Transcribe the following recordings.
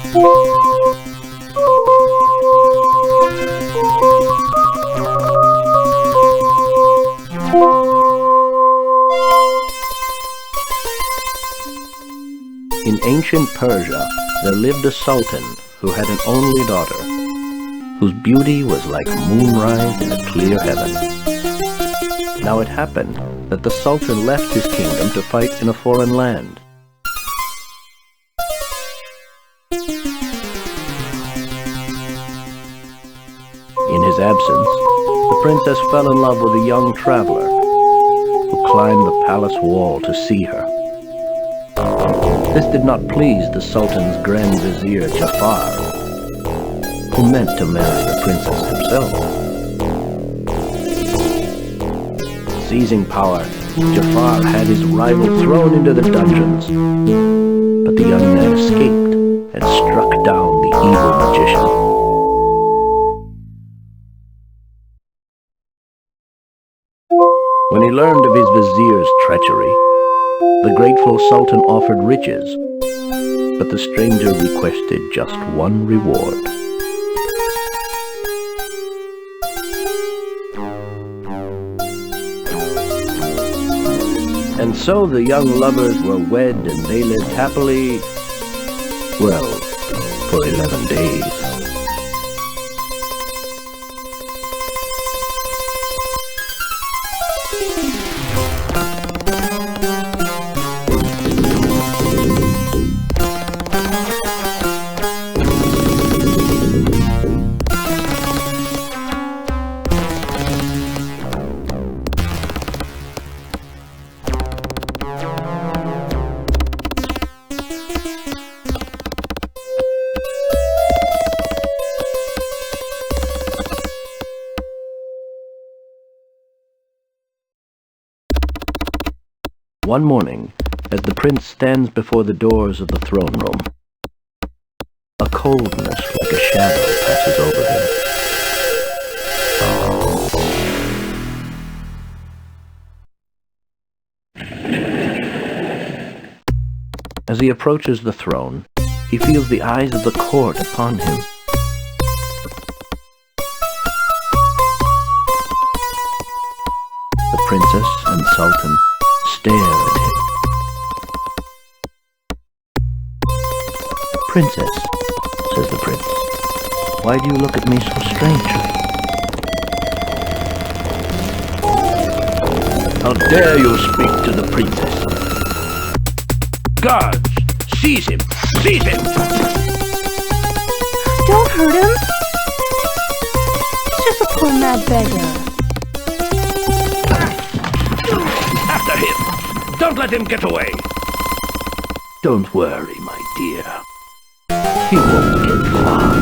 In ancient Persia, there lived a sultan who had an only daughter, whose beauty was like moonrise in a clear heaven. Now it happened that the sultan left his kingdom to fight in a foreign land. In his absence, the princess fell in love with a young traveler who climbed the palace wall to see her. This did not please the sultan's grand vizier Jafar, who meant to marry the princess himself. Seizing power, Jafar had his rival thrown into the dungeons, but the young man escaped and struck down the evil magician. When he learned of his vizier's treachery, the grateful sultan offered riches, but the stranger requested just one reward. And so the young lovers were wed, and they lived happily, well, for 11 days. One morning, as the prince stands before the doors of the throne room, a coldness like a shadow passes over him. As he approaches the throne, he feels the eyes of the court upon him. The princess and sultan stare at him. "Princess," says the prince, "why do you look at me so strangely?" "How dare you speak to the princess? Guards, seize him! Seize him!" "Don't hurt him. He's just a poor mad beggar." "After him! Don't let him get away!" "Don't worry, my dear. He won't get far."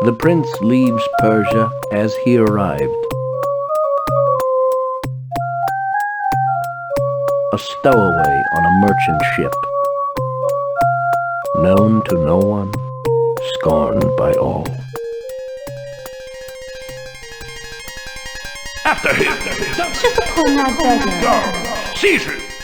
The prince leaves Persia as he arrived. A stowaway on a merchant ship, known to no one, scorned by all. After him! Just a poor mad beggar. Guards, seize him!